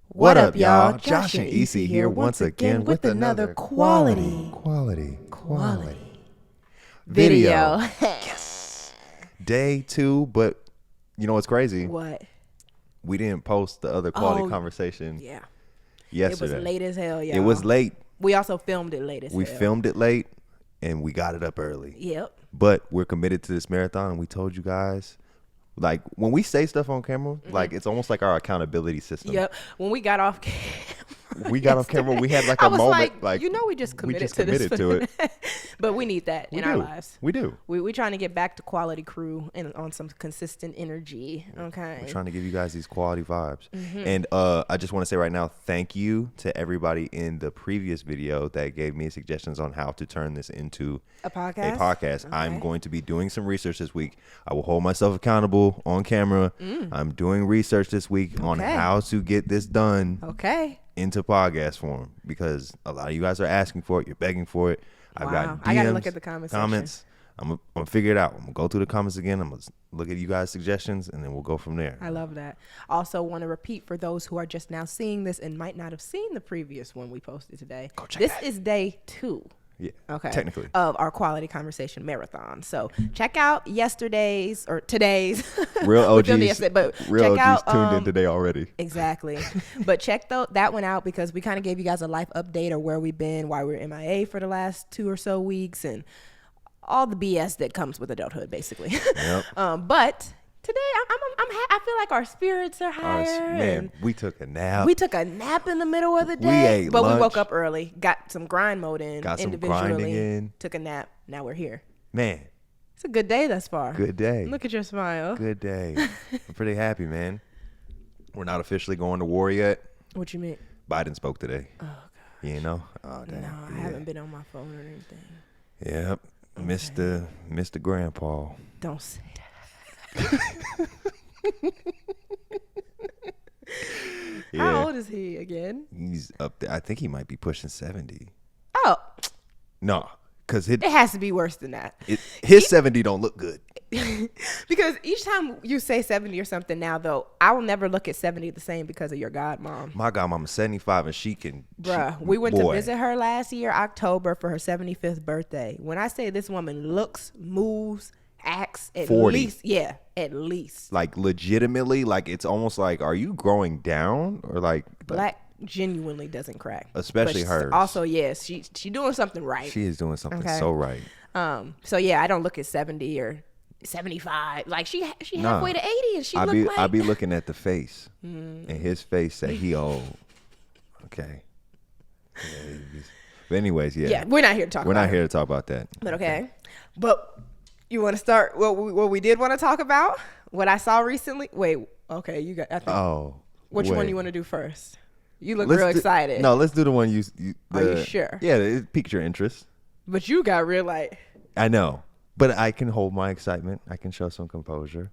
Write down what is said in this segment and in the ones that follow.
What up, y'all? Josh and Isi here once again with another quality video. Yes. Day 2, but you know what's crazy? What? We didn't post the other quality conversation. Yeah. Yesterday. It was late as hell, y'all. It was late. We also filmed it late as hell. We filmed it late and we got it up early. Yep. But we're committed to this marathon, and we told you guys, like, when we say stuff on camera, like, it's almost like our accountability system. Yep. When we got off camera. We got off camera. We had like a moment. Like, you know, we just committed to this. To it. But we need that in our lives. We do. We're trying to get back to quality crew and on some consistent energy. Okay. We're trying to give you guys these quality vibes. And I just want to say right now, thank you to everybody in the previous video that gave me suggestions on how to turn this into a podcast. Okay. I'm going to be doing some research this week. I will hold myself accountable on camera. I'm doing research this week on how to get this done. Okay. Into podcast form, because a lot of you guys are asking for it. You're begging for it. I've got DMs, I gotta look at the comments. I'm gonna figure it out. I'm gonna go through the comments again. I'm gonna look at you guys' suggestions, and then we'll go from there. I love that. Also, want to repeat for those who are just now seeing this and might not have seen the previous one we posted today. Go check this is day 2. Yeah. Okay. Technically. Of our quality conversation marathon. So check out yesterday's or today's. Real OGs. But real check OGs out, tuned in today already. Exactly. But check that one out, because we kind of gave you guys a life update of where we've been, why we're MIA for the last 2 or so weeks, and all the BS that comes with adulthood, basically. Yep. But today, I feel like our spirits are higher. Man, we took a nap. We took a nap in the middle of the day. We ate lunch. We woke up early, got some grind mode in. Got some individually, grinding in. Took a nap. Now we're here. Man. It's a good day thus far. Good day. Look at your smile. Good day. I'm pretty happy, man. We're not officially going to war yet. What you mean? Biden spoke today. Oh, God. You know? Oh, damn. No, I haven't been on my phone or anything. Yep. Okay. Mr. Grandpa. Don't say that. How old is he again? He's up there. I think he might be pushing 70. Oh. No, because it has to be worse than that. His 70 don't look good. Because each time you say 70 or something now, though, I will never look at 70 the same because of your godmom. My godmom is 75 and she can. We went to visit her last year, October, for her 75th birthday. When I say this woman looks, moves, acts, at 40. least. Yeah, at least. Like legitimately, like it's almost like, are you growing down or like. Black genuinely doesn't crack. Especially hers. Also, yes, she doing something right. She is doing something so right. So yeah, I don't look at 70 or 75. Like she halfway to 80 and she look like. I be looking at the face and his face say he old. Okay. Yeah, but anyways, yeah. Yeah, we're not here to talk about We're not here to talk about that. But okay. But you want to start what we did want to talk about? What I saw recently? Wait, okay, you got I think. Which one you want to do first? You look real excited. No, let's do the one you Are you sure? Yeah, it piqued your interest. But you got real like. I know. But I can hold my excitement. I can show some composure.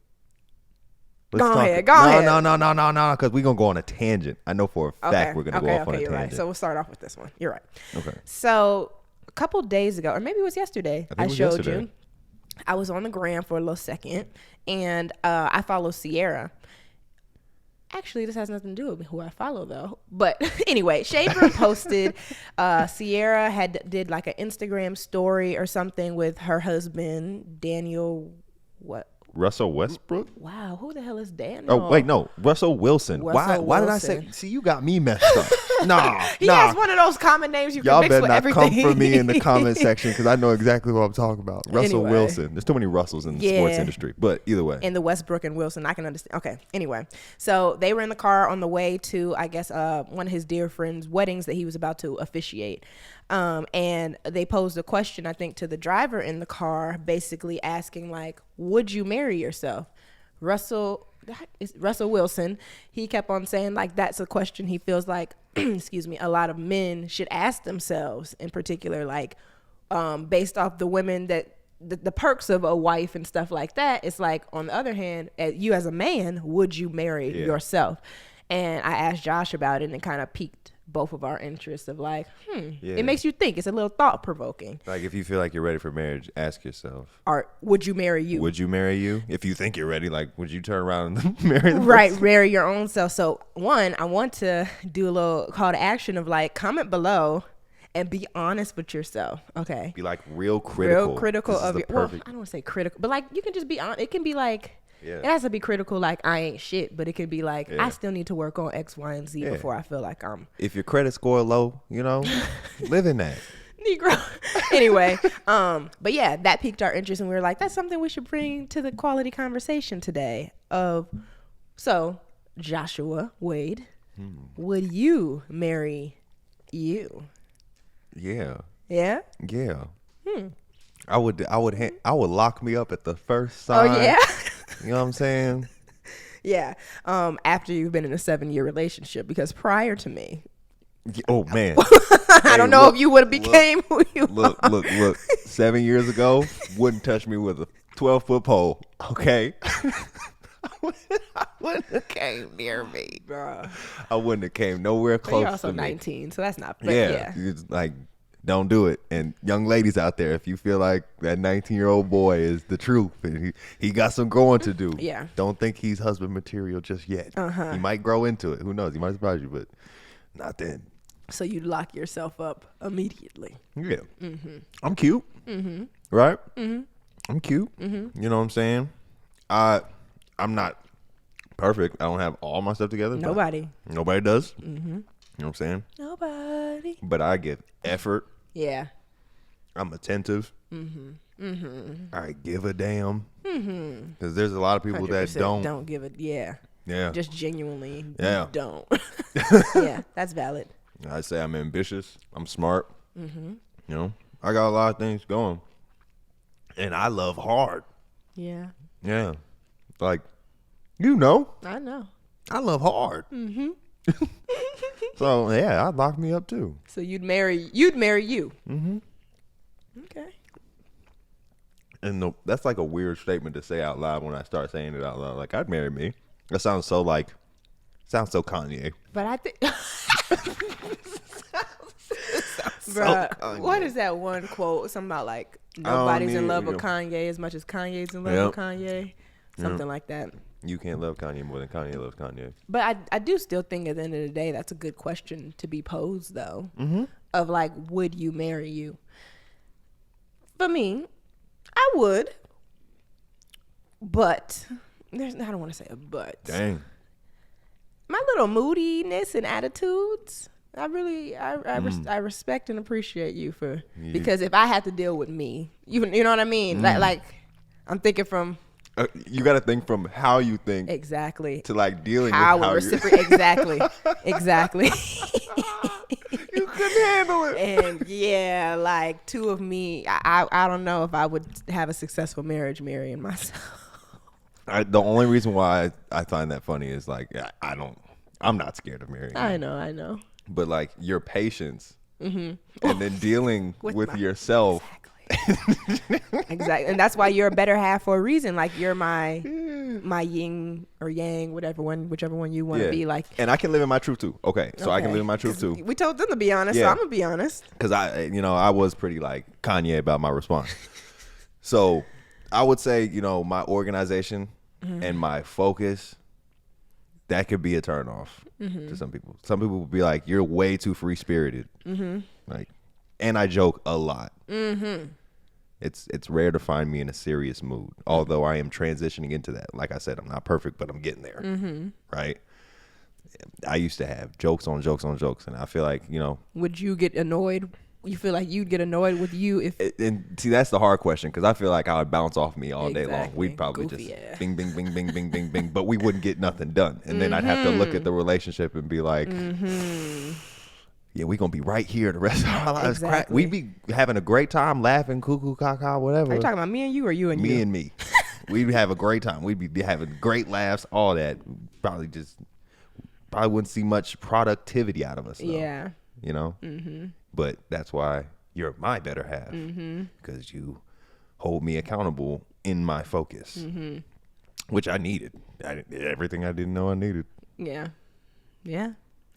Go ahead. No, because we're going to go on a tangent. I know for a fact we're going to go off on a tangent. Right. So we'll start off with this one. You're right. Okay. So a couple days ago, or maybe it was yesterday, I showed you. I was on the gram for a little second, and I follow Sierra. Actually, this has nothing to do with who I follow, though. But anyway, Shade Room posted Sierra did like an Instagram story or something with her husband, Daniel, Russell Westbrook? Wow, who the hell is Daniel? Oh, wait, no. Russell Wilson. Why did I say? See, you got me messed up. He has one of those common names you can mix with everything. Y'all better not come for me in the comment section because I know exactly what I'm talking about. Russell Wilson. There's too many Russells in the sports industry. But either way. In the Westbrook and Wilson, I can understand. Okay, anyway. So they were in the car on the way to, I guess, one of his dear friend's weddings that he was about to officiate. And they posed a question, I think, to the driver in the car, basically asking, like, would you marry yourself? Russell Wilson, he kept on saying, like, that's a question he feels like, excuse me, a lot of men should ask themselves, in particular, like, based off the women that the perks of a wife and stuff like that. It's like, on the other hand, you as a man, would you marry yourself? And I asked Josh about it, and it kind of piqued both of our interests of like, Yeah. it makes you think. It's a little thought provoking. Like if you feel like you're ready for marriage, ask yourself, Or would you marry you? would you marry you? If you think you're ready, like, would you turn around and marry the Right, person? marry your own self. So one, I want to do a little call to action of like, comment below and be honest with yourself. Okay. Be like real critical. Real critical This is of the your, well, perfect- I don't want to say critical, but like you can just be honest. It can be like, Yeah. it has to be critical, like I ain't shit, but it could be like, Yeah. I still need to work on X, Y, and Z Yeah. before I feel like I'm If your credit score low, you know, live in that. Negro. Anyway, but yeah, that piqued our interest, and we were like, that's something we should bring to the quality conversation today. So Joshua Wade, would you marry you? Yeah. Yeah. Yeah. I would lock me up at the first sign. Oh yeah. You know what I'm saying? Yeah. After you've been in a 7-year relationship, because prior to me, Oh man. I don't know if you would have became who you are. Look. 7 years ago, wouldn't touch me with a 12-foot pole. Okay. I wouldn't have came near me. Bruh. I wouldn't have came nowhere But close you're also to me. 19, so that's not. But yeah. It's like, don't do it. And young ladies out there, if you feel like that 19-year-old boy is the truth and he got some growing to do, Yeah. don't think he's husband material just yet. Uh-huh. He might grow into it. Who knows? He might surprise you, but not then. So you'd lock yourself up immediately. Yeah. I'm cute. Right? I'm cute. You know what I'm saying? I'm not perfect. I don't have all my stuff together. but Nobody does. You know what I'm saying? Nobody. But I give effort. Yeah. I'm attentive. I give a damn. Because there's a lot of people that 100% don't. give it. Yeah. Yeah. Just genuinely Yeah. don't. Yeah, that's valid. I say I'm ambitious. I'm smart. You know, I got a lot of things going. And I love hard. Yeah. Yeah. Like, you know, I know. I love hard. So, yeah, I'd lock me up too. So you'd marry you. Okay. And that's like a weird statement to say out loud when I start saying it out loud. Like, I'd marry me. That sounds so Kanye. But I think So Bruh, Kanye. what is that one quote? Something about like don't nobody's in need- love with yeah. Kanye as much as Kanye's in love Yep. with Kanye. Something like that. You can't love Kanye more than Kanye loves Kanye. But I do still think at the end of the day, that's a good question to be posed, though. Of like, would you marry you? For me, I would. But, I don't want to say a but. Dang. My little moodiness and attitudes, I respect and appreciate you for, because if I had to deal with me, you know what I mean? Like, I'm thinking from. You got to think from how you think Exactly. to like dealing How I with how would you reciprocate. Exactly. You couldn't handle it. And yeah, like two of me, I don't know if I would have a successful marriage marrying myself. The only reason why I find that funny is like I'm not scared of marrying. I know. But like your patience and then dealing with yourself. Exactly. And that's why you're a better half for a reason. Like you're my yin or yang, whichever one you want to be. Like, and I can live in my truth too. Okay, so I can live in my truth too. We told them to be honest, so I'm gonna be honest. Because I was pretty like Kanye about my response. So I would say, my organization and my focus, that could be a turnoff to some people. Some people would be like, "You're way too free spirited." Like, and I joke a lot. It's rare to find me in a serious mood, although I am transitioning into that. Like I said, I'm not perfect, but I'm getting there. Right? I used to have jokes on jokes on jokes, and I feel like, Would you get annoyed? You feel like you'd get annoyed with you if... And see, that's the hard question, because I feel like I would bounce off me all day long. Exactly. We'd probably Goofy just ass. bing, bing, bing, bing, bing, bing, bing, but we wouldn't get nothing done. And then I'd have to look at the relationship and be like, yeah, we're going to be right here the rest of our lives. Exactly. We'd be having a great time, laughing, cuckoo, caca, whatever. Are you talking about me and you or you and you? Me and me. We'd have a great time. We'd be having great laughs, all that. Probably wouldn't see much productivity out of us, though. Yeah. But that's why you're my better half, because you hold me accountable in my focus, which I needed. Everything I didn't know I needed. Yeah.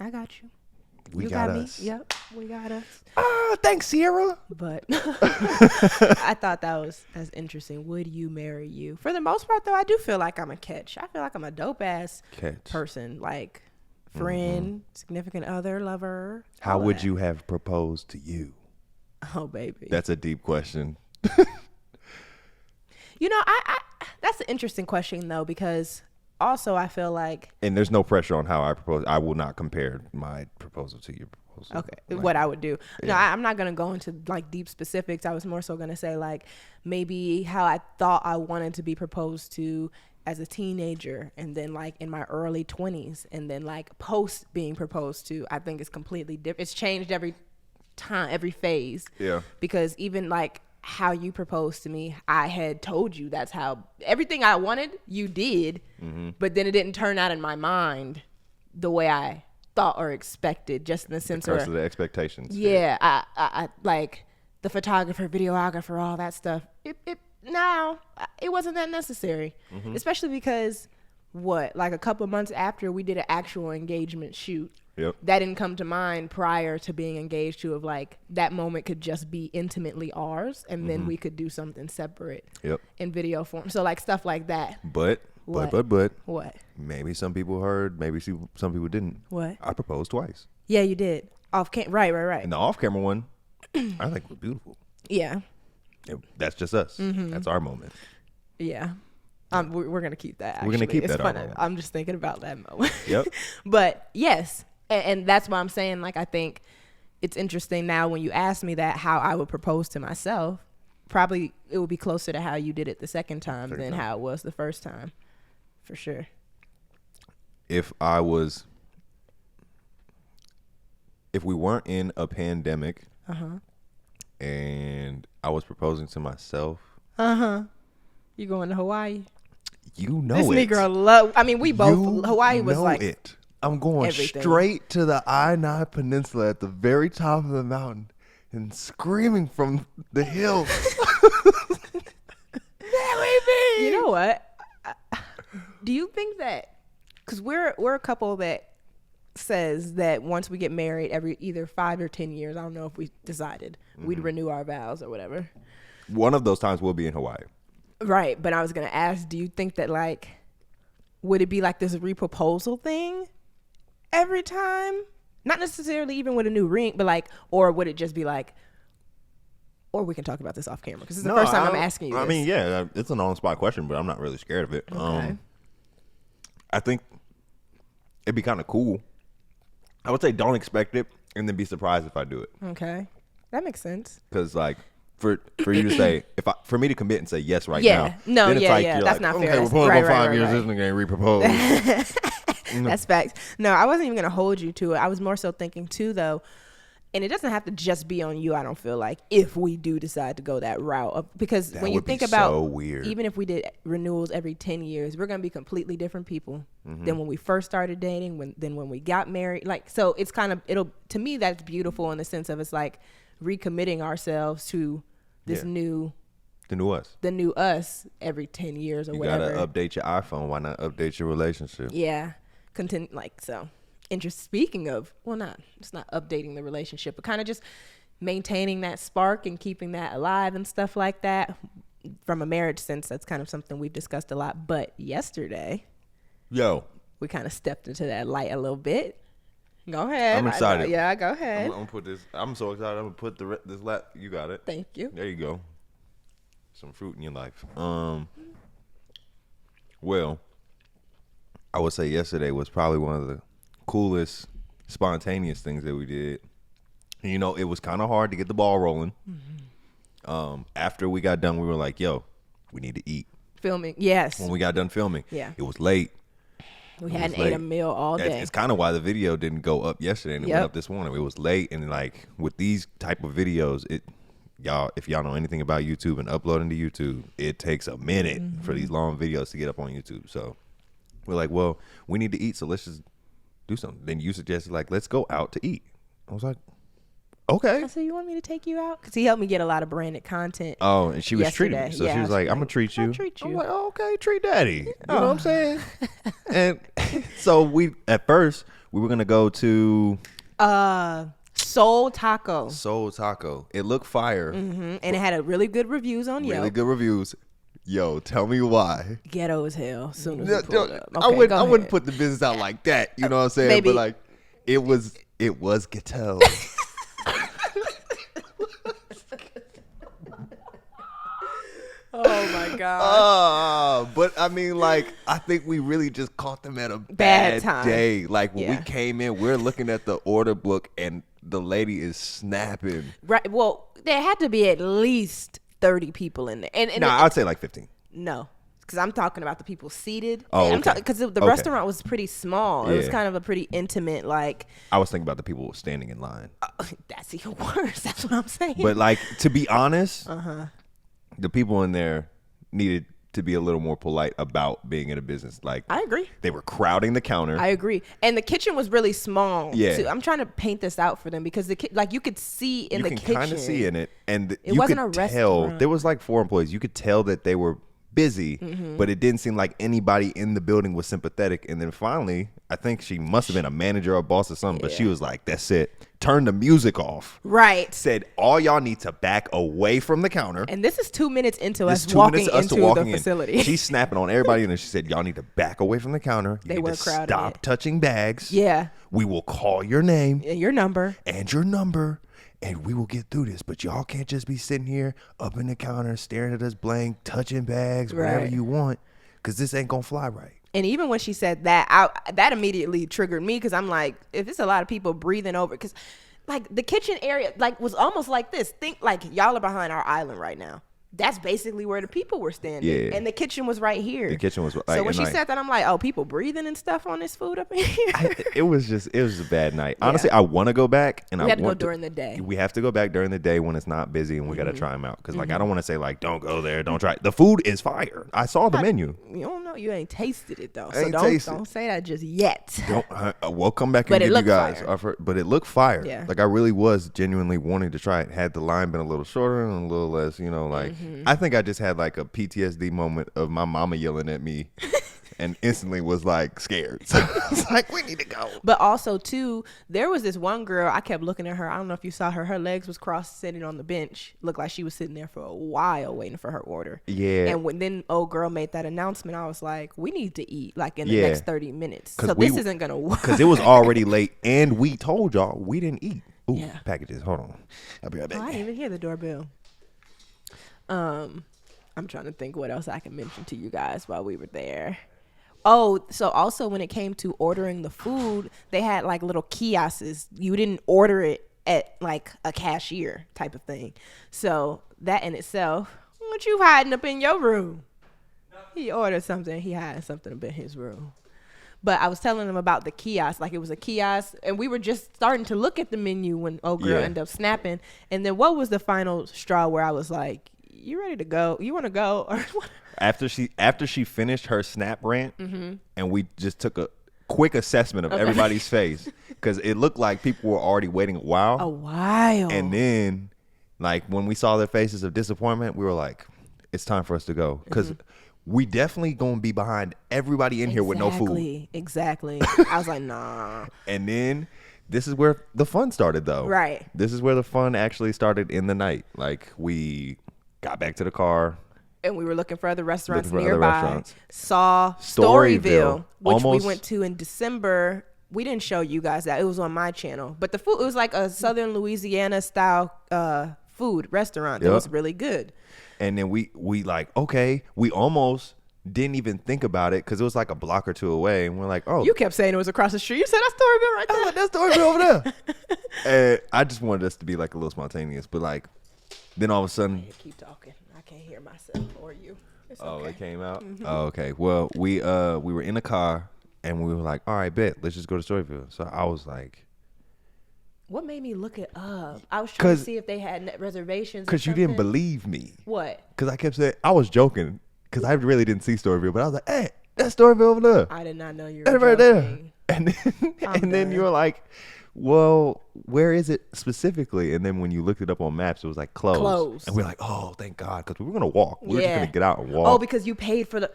I got you. We you got me. us. Yep, we got us. Thanks, Sierra. But I thought that's interesting. Would you marry you? For the most part, though, I do feel like I'm a catch. I feel like I'm a dope ass person, like friend, significant other, lover. How would you have proposed to you? Oh, baby, that's a deep question. You know, I that's an interesting question though, because also I feel like, and there's no pressure on how I propose. I will not compare my proposal to your proposal. Okay, like, what I would do. Yeah. No, I'm not gonna go into like deep specifics. I was more so gonna say like maybe how I thought I wanted to be proposed to as a teenager, and then like in my early 20s, and then like post being proposed to. I think it's completely different. It's changed every time, every phase. Yeah. Because even like how you proposed to me, I had told you that's how everything I wanted you did, but then it didn't turn out in my mind the way I thought or expected, just in the sense of the expectations. Yeah, I like the photographer, videographer, all that stuff. It wasn't that necessary, especially because like a couple of months after we did an actual engagement shoot. Yep. That didn't come to mind prior to being engaged to, of like that moment could just be intimately ours, and then we could do something separate in video form. So like stuff like that. But What? What? maybe some people heard, maybe some people didn't. What? I proposed twice. Yeah, you did. Right. And the off-camera one, I think was beautiful. Yeah. That's just us. That's our moment. Yeah. We're gonna keep that. We're gonna keep it's that fun. moment. I'm just thinking about that moment. Yep. But yes, and that's why I'm saying, like, I think it's interesting now when you ask me that, how I would propose to myself. Probably it would be closer to how you did it the second time than how it was the first time, for sure. If we weren't in a pandemic, and I was proposing to myself, You going to Hawaii? You know this it. Negro love. I mean, we both. Hawaii was know like it. I'm going everything. straight to the I-9 Peninsula at the very top of the mountain and screaming from the hills. You know what? Do you think that? Because we're a couple that says that once we get married, every either 5 or 10 years, I don't know if we decided we'd renew our vows or whatever. One of those times will be in Hawaii. Right, but I was gonna ask, do you think that like, would it be like this reproposal thing every time? Not necessarily even with a new ring, but like, or would it just be like, or we can talk about this off camera because it's the first time I'm asking you this. I mean, yeah, it's an on-the-spot question, but I'm not really scared of it. Okay. I think it'd be kind of cool. I would say don't expect it and then be surprised if I do it. Okay, that makes sense. Because like, for you to say, for me to commit and say yes right Yeah. now, No, then it's like, yeah, you're that's like, not okay, fair. we're pulling Right, for 5 right, years, right. this nigga ain't repropose. That's facts. No, I wasn't even gonna hold you to it. I was more so thinking too, though, and it doesn't have to just be on you. I don't feel like, if we do decide to go that route, because That when you would be think about, so weird. even if we did renewals every 10 years, we're gonna be completely different people than when we first started dating, when we got married. Like, so it's kind of, to me, that's beautiful in the sense of, it's like recommitting ourselves to this new. The new us every 10 years or you whatever. gotta update your iPhone. Why not update your relationship? Yeah. So speaking of, it's not updating the relationship, but kind of just maintaining that spark and keeping that alive and stuff like that. From a marriage sense, that's kind of something we've discussed a lot. But yesterday, we kind of stepped into that light a little bit. Go ahead. I'm excited. Go ahead. I'm gonna put this. I'm so excited. I'm gonna put this lap. You got it. Thank you. There you go. Some fruit in your life. Well, I would say yesterday was probably one of the coolest, spontaneous things that we did. And, you know, it was kind of hard to get the ball rolling. After we got done, we were like, yo, we need to eat. Filming, yes. When we got done filming, it was late. We hadn't ate a meal all day. It's kind of why the video didn't go up yesterday and it went up this morning. It was late, and like with these type of videos, if y'all know anything about YouTube and uploading to YouTube, it takes a minute for these long videos to get up on YouTube. So we're like, well, we need to eat, so let's just do something. Then you suggested, like, let's go out to eat. I was like, okay. I said, you want me to take you out? Because he helped me get a lot of branded content. Oh, and she was treating me. So she was like, I'm going to treat you. I'll treat you. I'm like, oh, okay, treat daddy. You know what I'm saying? And so at first, we were going to go to Soul Taco. Soul Taco. It looked fire. And it had a really good reviews on Yelp. Really good reviews. Yo, tell me why. Ghetto as hell. As soon as you pulled up. I wouldn't put the business out like that. You know what I'm saying? Maybe. But like, it was ghetto. Oh my god. But I mean, like, I think we really just caught them at a Bad time. day. Like when Yeah. we came in, we're looking at the order book and the lady is snapping. Right. Well, there had to be at least 30 people in there. And I'd say like 15. No, because I'm talking about the people seated. Oh, okay. Because the Okay. restaurant was pretty small. It was Yeah. kind of a pretty intimate, like, I was thinking about the people standing in line. that's even worse. That's what I'm saying. But like, to be honest, the people in there needed to be a little more polite about being in a business. Like, I agree. they were crowding the counter. I agree. And the kitchen was really small. Yeah. Too. I'm trying to paint this out for them because like you could see in the kitchen. You can kind of see in it, and It you wasn't could a tell restaurant. there was like 4 employees. You could tell that they were busy, but it didn't seem like anybody in the building was sympathetic. And then finally, I think she must have been a manager or a boss or something, but she was like, "That's it. Turn the music off." Right. Said all y'all need to back away from the counter. And this is 2 minutes into This us is 2 walking minutes to us into to walking the in. facility. She's snapping on everybody, and then she said, "Y'all need to back away from the counter. You They need were to crowding stop it. touching bags. Yeah. We will call your name And your number. and your number, and we will get through this. But y'all can't just be sitting here up in the counter staring at us blank, touching bags, whatever Right. you want, because this ain't gonna fly right." And even when she said that, that immediately triggered me because I'm like, if it's a lot of people breathing over, because like the kitchen area like was almost like this. Think like y'all are behind our island right now. That's basically where the people were standing. Yeah. And the kitchen was right here. The kitchen was like, So when and she like- said that, I'm like, oh, people breathing and stuff on this food up in here. it was a bad night. Honestly, I want to go back, and We I had to go want during the day. We have to go back during the day when it's not busy, and we got to try them out. Because like, I don't want to say like, don't go there, don't try it. The food is fire. I saw the menu. You don't know. You ain't tasted it though. I So ain't don't tasted. say that just yet. We'll come back and But it give you looked guys fire. offer. But it looked fire. Yeah. Like I really was genuinely wanting to try it. Had the line been a little shorter and a little less, like I think I just had like a PTSD moment of my mama yelling at me. And instantly was like scared. So I was like, we need to go. But also too, there was this one girl, I kept looking at her. I don't know if you saw her. Her legs was crossed sitting on the bench. Looked like she was sitting there for a while waiting for her order. Yeah. And when then old girl made that announcement, I was like, we need to eat like in the Yeah. next 30 minutes. 'Cause So we- this isn't going to work. Because it was already late, and we told y'all we didn't eat. Ooh, Yeah. packages. Hold on. I'll be right Oh, I back. didn't even hear the doorbell. I'm trying to think what else I can mention to you guys while we were there. Oh, so also when it came to ordering the food, they had like little kiosks. You didn't order it at like a cashier type of thing. So that in itself, what you hiding up in your room? He ordered something. He hiding something up in his room. But I was telling him about the kiosk, like it was a kiosk, and we were just starting to look at the menu when old girl Yeah. ended up snapping. And then what was the final straw where I was like, "You ready to go? You want to go?" Or what? After she finished her snap rant, Mm-hmm. and we just took a quick assessment of everybody's face, because it looked like people were already waiting a while. A while. And then, like, when we saw their faces of disappointment, we were like, it's time for us to go. Because Mm-hmm. we definitely going to be behind everybody in here with no food. Exactly. I was like, nah. And then this is where the fun started, though. Right. This is where the fun actually started in the night. Like, we got back to the car. And we were looking for other restaurants Looking for other nearby. restaurants. Saw Storyville. Storyville, which Almost- we went to in December. We didn't show you guys that. It was on my channel. But the food, it was like a Southern Louisiana style food restaurant that Yep. was really good. And then we like, okay, we almost didn't even think about it because it was like a block or two away. And we're like, oh, You kept saying it was across the street. You said that's Storyville right there. that's Storyville over there. And I just wanted us to be like a little spontaneous. But like, then all of a sudden, Keep talking. I can't hear myself or you. It's oh, okay. it came out. Oh, okay. Well, we were in the car and we were like, all right, bet, let's just go to Storyville. So I was like, What made me look it up? I was trying to 'Cause- see if they had reservations. because you didn't believe me. What? Because I kept saying, I was joking because I really didn't see Storyville. But I was like, hey, that's Storyville over there. I did not know you That's were right there. joking. And then, I'm and then you done. were like, well, where is it specifically? And then when you looked it up on maps, it was like closed. And we're like, oh, thank God, because we were gonna walk. We were just gonna get out and walk. Oh, because you paid for the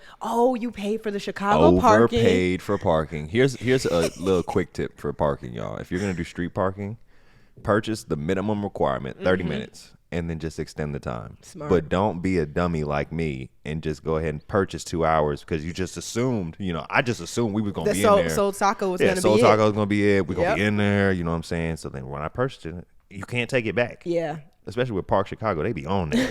Chicago parking. Overpaid for parking. Here's a little quick tip for parking, y'all. If you're gonna do street parking, purchase the minimum requirement, 30 minutes, and then just extend the time. Smart. But don't be a dummy like me and just go ahead and purchase 2 hours because you just assumed, I just assumed we were going to be in there. Soul Taco was going to be it. Soul Taco was going to be it. We're going to be in there, you know what I'm saying? So then when I purchased it, you can't take it back. Yeah. Especially with Park Chicago, they be on there.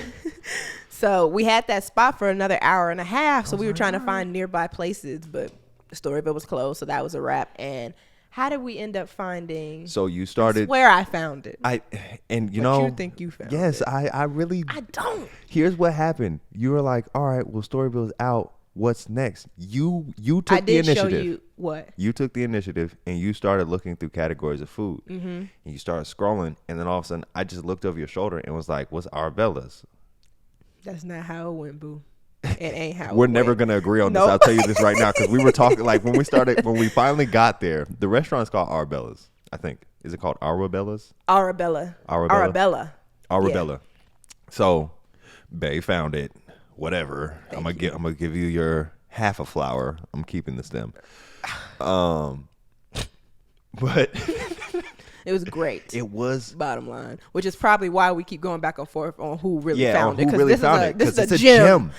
So we had that spot for another hour and a half. So we were trying to find nearby places, but Storyville was closed. So that was a wrap. And how did we end up finding? So you started. I swear I found it. You think you found yes, it. I really. I don't. Here's what happened. You were like, all right, well, Storyville's out. What's next? You took I the did initiative. show you what? You took the initiative and you started looking through categories of food. Mm-hmm. And you started scrolling, and then all of a sudden, I just looked over your shoulder and was like, "What's Arabella's?" That's not how it went, boo. It ain't how. We're never gonna agree on this. I'll tell you this right now because we were talking like when we finally got there. The restaurant is called Arabella's. I think is it called Arabella's? Arabella. Yeah. So, Bay found it. Whatever. I'm gonna give you your half a flower. I'm keeping the stem. But it was great. It was bottom line, which is probably why we keep going back and forth on who really found it. Because this is a gem.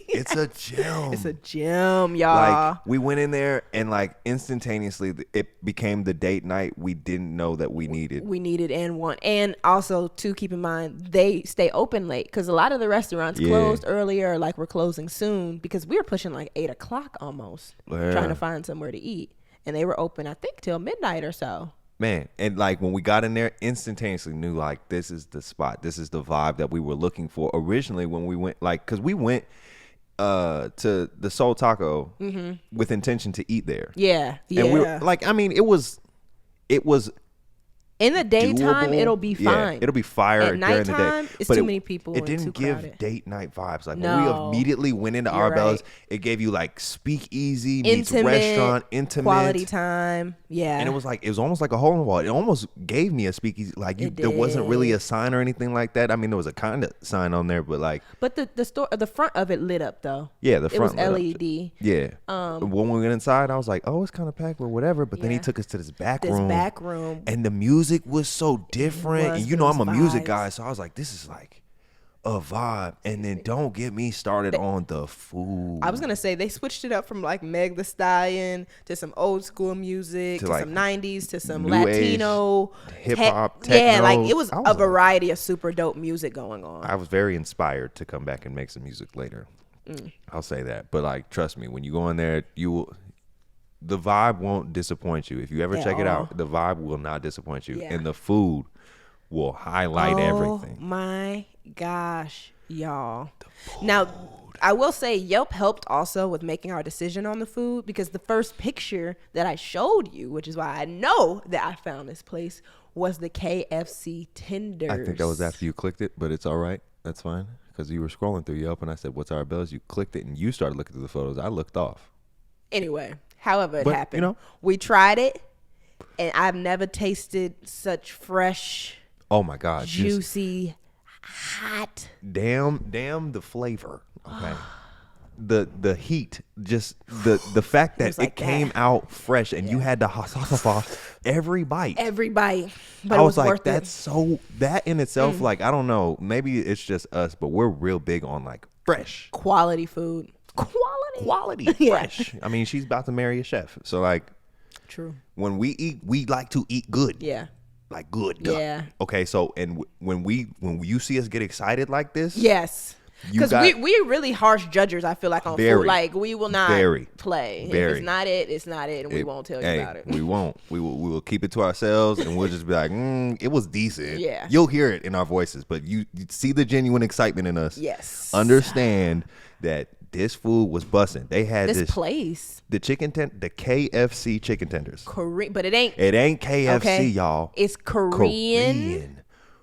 It's a gem. It's a gem, y'all. Like we went in there and like instantaneously it became the date night we didn't know that we needed. We needed and want. And also to keep in mind, they stay open late because a lot of the restaurants closed earlier, or like we're closing soon because we were pushing like 8:00 almost trying to find somewhere to eat. And they were open, I think, till midnight or so. Man, and like when we got in there, instantaneously knew like this is the spot. This is the vibe that we were looking for originally when we went, like, because we went to the Soul Taco with intention to eat there. Yeah. And we were like, I mean, it was in the daytime, doable. it'll be fine. It'll be fire At during the nighttime, day. It's But too many people. It didn't give crowded. date night vibes. Like No. when we immediately went into You're Arabella's, right. it gave you like speakeasy meets Intimate, restaurant, intimate quality time. Yeah. And it was almost like a hole in the wall. It almost gave me a speakeasy. Like there wasn't really a sign or anything like that. I mean, there was a kind of sign on there, but like. But the front of it lit up though. Yeah, the front. It was LED. Yeah. When we went inside, I was like, oh, it's kind of packed or whatever. But then he took us to this back room. And the music was so different. And I'm a music guy, so I was like, this is like a vibe. And then don't get me started on the food. I was gonna say they switched it up from like Meg the Stallion to some old school music to like some 90s to some new Latino hip hop, techno. Yeah, like it was a variety of super dope music going on. I was very inspired to come back and make some music later. I'll say that. But like, trust me, when you go in there, the vibe won't disappoint you. If you ever check it out, the vibe will not disappoint you. And the food will highlight everything. Oh my gosh, y'all. Now, I will say Yelp helped also with making our decision on the food because the first picture that I showed you, which is why I know that I found this place, was the KFC tenders. I think that was after you clicked it, but it's all right. That's fine. Because you were scrolling through Yelp and I said, what's our bills? You clicked it and you started looking through the photos. I looked off. Anyway, however it happened, we tried it and I've never tasted such fresh, oh my God, juicy, hot. Damn the flavor. Okay. The heat, just the fact that it came out fresh and you had to every bite. But I was like, that's so, that in itself, like, I don't know, maybe it's just us, but we're real big on like fresh quality food. Quality fresh. I mean, she's about to marry a chef, so like, true. When we eat, we like to eat good. Yeah. Like good. Yeah. Okay, so and when you see us get excited like this, yes. Because we really harsh judgers, I feel like, on food. Like, we will not play. If it's not it, it's not it, and we won't tell you about it. We won't. We will keep it to ourselves, and we'll just be like, it was decent. Yeah. You'll hear it in our voices, but you see the genuine excitement in us. Yes. Understand that this food was busting. They had this place. The KFC chicken tenders. Korean, but it ain't KFC, y'all. It's Korean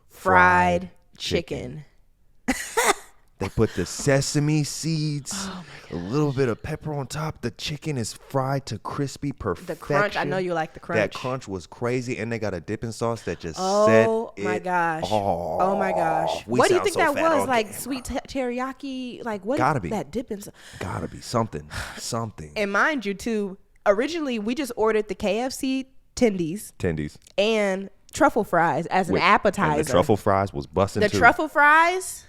fried chicken. They put the sesame seeds, a little bit of pepper on top. The chicken is fried to crispy perfection. The crunch, I know you like the crunch. That crunch was crazy, and they got a dipping sauce that just Oh set my it gosh! off. Oh my gosh! We What do you sound think so that fat was? on Like camera. sweet teriyaki? Like what? Gotta be. That dipping sauce. Gotta be something. And mind you, too. Originally, we just ordered the KFC tendies and truffle fries as an appetizer. And the truffle fries was busting The too. truffle fries.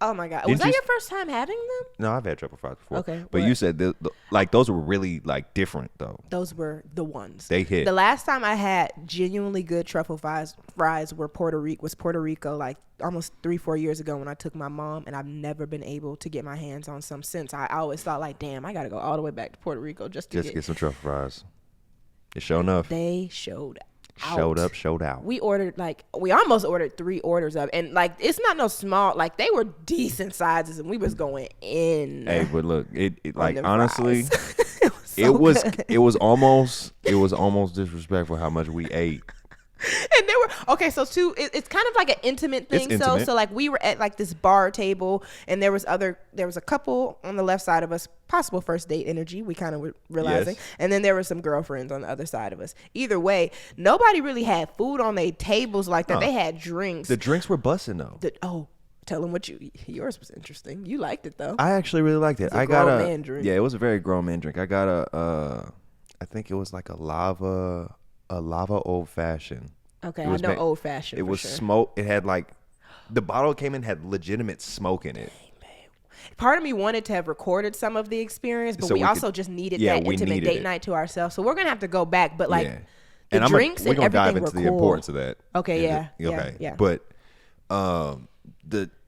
Oh my God! Was Didn't that you- your first time having them? No, I've had truffle fries before. Okay, but what? you said like those were really like different though. Those were the ones. They hit. The last time I had genuinely good truffle fries were Puerto Rico like almost 3-4 years ago when I took my mom, and I've never been able to get my hands on some since. I always thought like, damn, I got to go all the way back to Puerto Rico just to get some truffle fries. It showed enough. They showed out. Showed out. We almost ordered 3 orders of, and like it's not no small, like they were decent sizes, and we was going in. Hey, but look, it like the honestly, fries. It was so good. it was almost disrespectful how much we ate. And there were it's kind of like an intimate thing. It's intimate. So like we were at like this bar table, and there was a couple on the left side of us, possible first date energy, we kind of were realizing. Yes. And then there were some girlfriends on the other side of us. Either way, nobody really had food on their tables like that. No. They had drinks. The drinks were busting though. Tell them yours was interesting. You liked it though. I actually really liked it. I got a grown man drink. Yeah, it was a very grown man drink. I got I think it was like a lava old fashioned. Okay, I know old fashioned. It was smoke. It had like the bottle came in had legitimate smoke in it. Part of me wanted to have recorded some of the experience, but So we we also could- just needed yeah, that we intimate needed date it. night to ourselves. So we're gonna have to go back. But like Yeah. the drinks we're and gonna dive everything into were the cool. importance of that. Okay, And yeah. But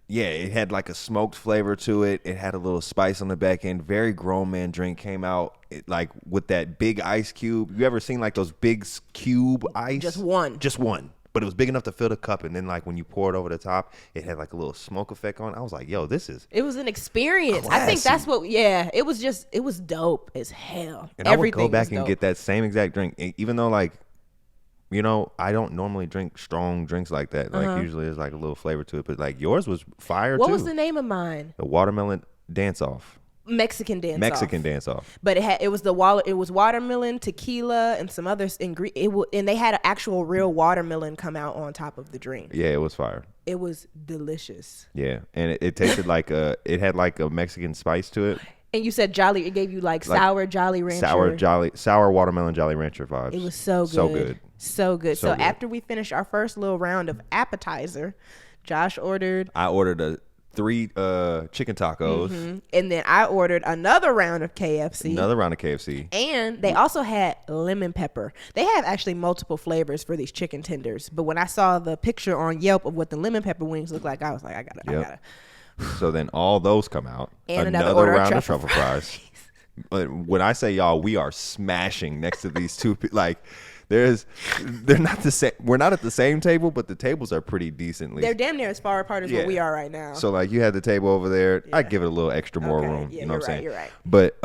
it had like a smoked flavor to it. It had a little spice on the back end. Very grown man drink. Came out like with that big ice cube. You ever seen like those big cube ice? Just one. But it was big enough to fill the cup, and then like when you pour it over the top, it had like a little smoke effect on it. I was like, yo, this is. It was an experience. I think that's what. Yeah, it was dope as hell. And I would go back and get that same exact drink, even though like, you know, I don't normally drink strong drinks like that. Like usually there's like a little flavor to it, but like yours was fire too. What was the name of mine? The watermelon dance off. Mexican dance off. But it was watermelon, tequila, and some other ingredients. And they had an actual real watermelon come out on top of the drink. Yeah, it was fire. It was delicious. Yeah, and it tasted like it had like a Mexican spice to it. And you said Jolly. It gave you like sour Jolly Rancher. Sour watermelon Jolly Rancher vibes. It was so good. So good. So after we finished our first little round of appetizer, I ordered 3 chicken tacos. And then I ordered another round of KFC. And they also had lemon pepper. They have actually multiple flavors for these chicken tenders. But when I saw the picture on Yelp of what the lemon pepper wings look like, I was like, I gotta. So then all those come out. And another order round of truffle fries. But when I say y'all, we are smashing next to these two. Like, they're not the same. We're not at the same table, but the tables are pretty decently. They're damn near as far apart as what we are right now. So like, you had the table over there. I give it a little extra more room. Yeah, you know what I'm saying? You're right. But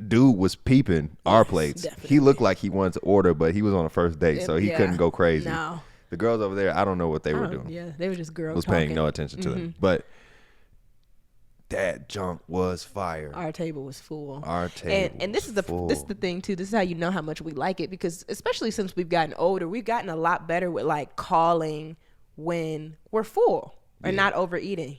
dude was peeping our plates. Definitely. He looked like he wanted to order, but he was on a first date, so he couldn't go crazy. No. The girls over there, I don't know what they were doing. Yeah, they were just girls. Was paying no attention to them, but that junk was fire. Our table was full. And this is the thing too. This is how you know how much we like it, because especially since we've gotten older, we've gotten a lot better with like calling when we're full and not overeating.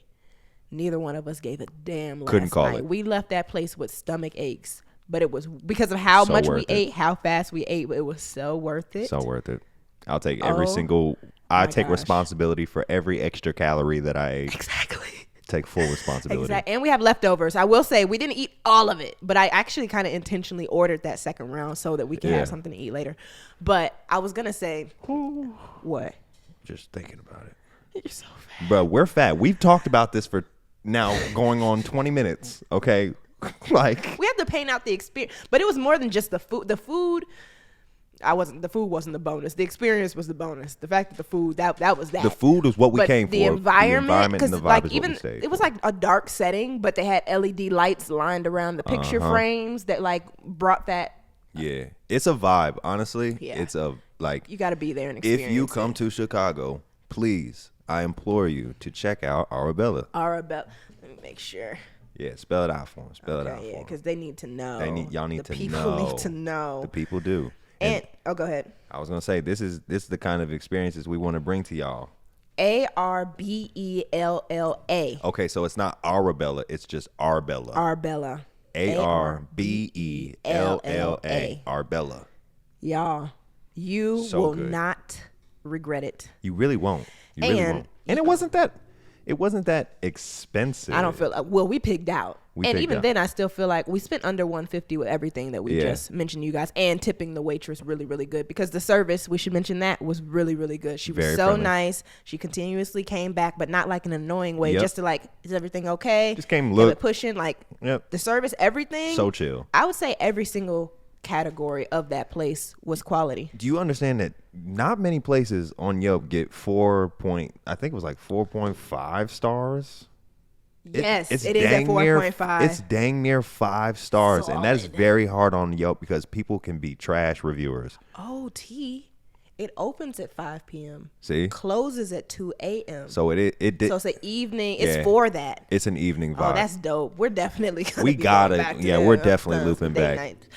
Neither one of us gave a damn. Couldn't call night. it. We left that place with stomach aches, but it was because of how much we ate, how fast we ate. It was so worth it. So worth it. I'll take every single. I take gosh. responsibility for every extra calorie that I ate. Exactly. Take full responsibility. Exactly. And we have leftovers. I will say we didn't eat all of it, but I actually kind of intentionally ordered that second round so that we can have something to eat later. But I was gonna say, what? Just thinking about it. You're so fat. Bro, we're fat. We've talked about this for now going on 20 minutes. Okay. Like, we have to paint out the experience, but it was more than just the food. The food wasn't the bonus. The experience was the bonus. The fact that the food that was that. the food is what we came for. The environment, and the because vibe like is even what we stayed it was for. like a dark setting, but they had LED lights lined around the picture frames that like brought that. Yeah, it's a vibe. Honestly, Yeah. it's a like. You got to be there and experience. If you come to Chicago, please, I implore you to check out Arabella. Arabella. Let me make sure. Yeah, spell it out for them. Spell it out for them. Because they need to know. Y'all need to know. The people need to know. The people do. And go ahead. I was gonna say this is the kind of experiences we want to bring to y'all. Arbella. Okay, so it's not Arabella, it's just Arbella. Arbella. Arbella. Arbella. Y'all, you So will good. not regret it. You really won't. You really And- won't. And it wasn't that expensive. I don't feel well, we pigged out. We and pigged even out. then I still feel like we spent under 150 with everything that we Yeah. just mentioned to you guys, and tipping the waitress really, really good, because the service, we should mention that, was really, really good. She was Very so friendly. nice. She continuously came back, but not like an annoying way, Yep. just to like, is everything okay? Just came Kept look. it pushing, like Yep. the service, everything. So chill. I would say every single category of that place was quality. Do you understand that not many places on Yelp get I think it was like 4.5 stars? Yes, It's it is at dang near- 4.5. It's dang near 5 stars, and that is Solid. very hard on Yelp because people can be trash reviewers. It opens at 5 p.m. See? Closes at 2 a.m. So it did. So it's an evening. It's Yeah. for that. It's an evening vibe. Oh, that's dope. We're definitely gonna We be gotta, going back to yeah, that we're definitely those looping date back. nights.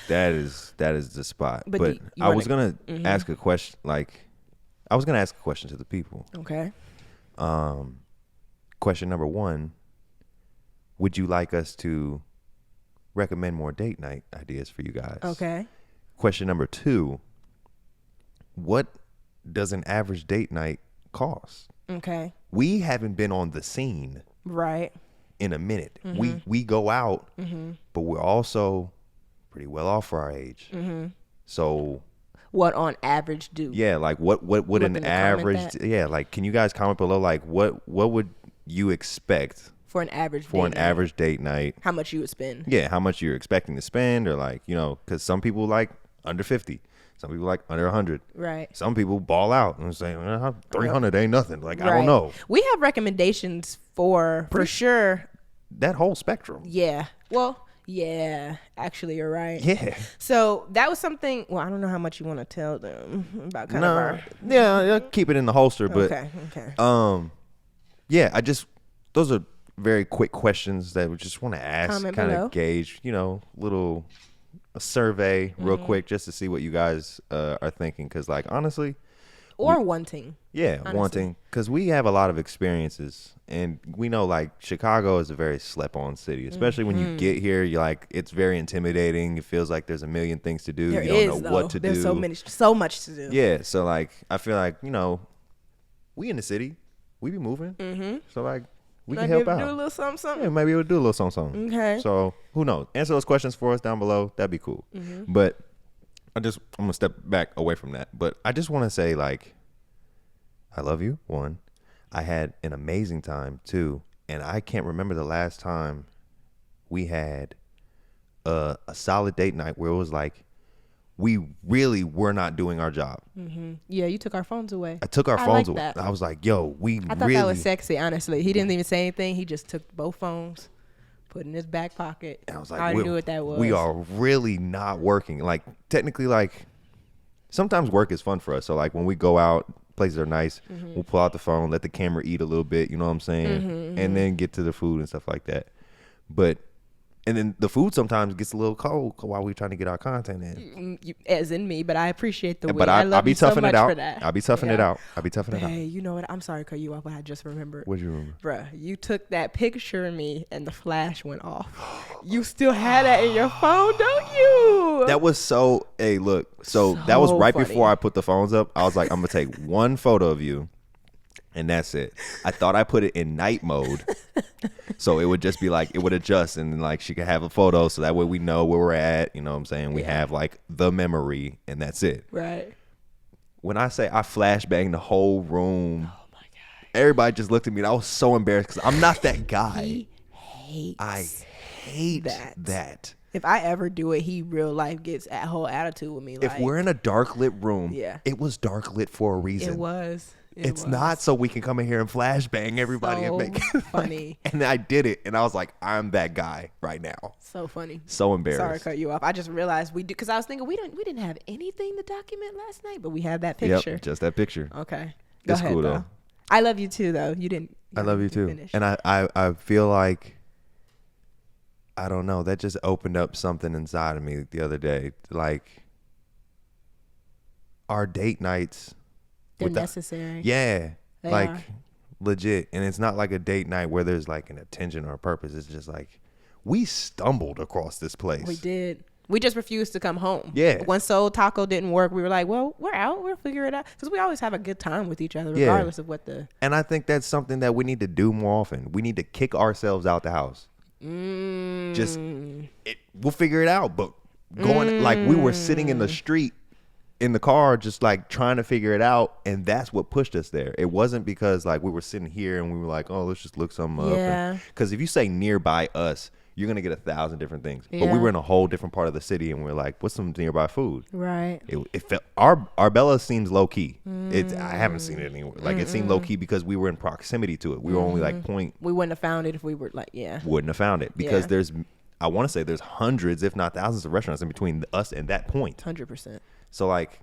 That is the spot. But But you I was wanna- gonna ask a question. I was gonna ask a question to the people. Okay. Question number 1: would you like us to recommend more date night ideas for you guys? Okay. Question number 2: what does an average date night cost? Okay. We haven't been on the scene Right. in a minute. Mm-hmm. We go out, but we're also pretty well off for our age. Mm-hmm. So What on average do? yeah, like what would Looking an to comment average? that? Yeah, like can you guys comment below? Like what would you expect For an average. for an date night? average date night? How much you would spend? Yeah, how much you're expecting to spend, or like because some people like under 50, some people like under 100. Right. Some people ball out and say 300 ain't nothing. Like I don't Right. know We have recommendations for sure. that whole spectrum. Yeah. Well. Yeah. Actually, you're right. Yeah. So that was something. Well, I don't know how much you want to tell them about kind of No. our. Yeah, keep it in the holster, but Okay. Okay. yeah, those are very quick questions that we just want to ask, Comment kind below. of gauge, a survey real quick just to see what you guys are thinking. Because, like, honestly, Or wanting. yeah, Honestly. wanting, because we have a lot of experiences, and we know like Chicago is a very slept-on city, especially when Mm-hmm. you get here. You're like, it's very intimidating. It feels like there's a million things to do. There You don't is, know though. what to There's do. so much to do. Yeah, so like I feel like we in the city, we be moving, so like we can Might be help able to out. do a little something, something. Yeah, maybe we'll do a little something. Okay. So who knows? Answer those questions for us down below. That'd be cool. But I'm gonna step back away from that. But I just want to say, like, I love you. 1, I had an amazing time. 2, and I can't remember the last time we had a solid date night where it was like we really were not doing our job. Yeah, you took our phones away. I took our I phones like away. that. I was like, yo, we I thought really. that was sexy, honestly. He didn't even say anything. He just took both phones, put in his back pocket. And I was I like, already knew what that was. We are really not working. Like, technically, like, sometimes work is fun for us. So, like, when we go out, places are nice, Mm-hmm. we'll pull out the phone, let the camera eat a little bit, you know what I'm saying? Mm-hmm, And then get to the food and stuff like that. But, and then the food sometimes gets a little cold while we're trying to get our content in. As in me, but I appreciate the But I I'll love be you so toughing much it out. for that. I'll be toughing it Yeah. out. I'll be toughing it out. Hey, you know what? I'm sorry to cut you off, but I just remembered. What'd you remember? Bruh, you took that picture of me and the flash went off. You still had that in your phone, don't you? That was so. Hey, look. So that was So right funny. before I put the phones up. I was like, I'm gonna take one photo of you, and that's it. I thought I put it in night mode, so it would just be like it would adjust, and then like she could have a photo, so that way we know where we're at. You know what I'm saying? We Yeah. have like the memory, and that's it. Right. When I say I flashbanged the whole room, Oh my God. everybody just looked at me, and I was so embarrassed because I'm not that guy. He hates I hate that. that. If I ever do it, he real life gets a whole attitude with me. Like, If we're in a dark lit room, Yeah. it was dark lit for a reason. it was. It's not so we can come in here and flashbang everybody and So make it funny. And I did it, and I was like, I'm that guy right now. So funny. So embarrassed. Sorry to cut you off. I just realized we do, because I was thinking we didn't have anything to document last night, but we had that Yep, picture. just that picture. Okay. Go It's ahead, cool though. though. I love you too, though. You didn't. I love you too. Finish. And I feel like, I don't know, that just opened up something inside of me the other day. Like, our date nights. They're necessary. Yeah. They like, are. legit. And it's not like a date night where there's like an intention or a purpose. It's just like, we stumbled across this place. We did. We just refused to come home. Yeah. When Soul Taco didn't work, we were like, well, we're out. We'll figure it out. Because we always have a good time with each other, regardless of what the... And I think that's something that we need to do more often. We need to kick ourselves out the house. Just, we'll figure it out. But going, like, we were sitting in the street, in the car, just like trying to figure it out. And that's what pushed us there. It wasn't because like we were sitting here and we were like, oh, let's just look something up. Because if you say nearby us, you're going to get 1,000 different things. But we were in a whole different part of the city and we're like, what's some nearby food? Right. It felt, Arbella seems low key. I haven't seen it anywhere. Like it seemed low key because we were in proximity to it. We were only like point. We wouldn't have found it if we were like, Wouldn't have found it because there's, I want to say there's hundreds, if not thousands of restaurants in between us and that point. 100%. So like,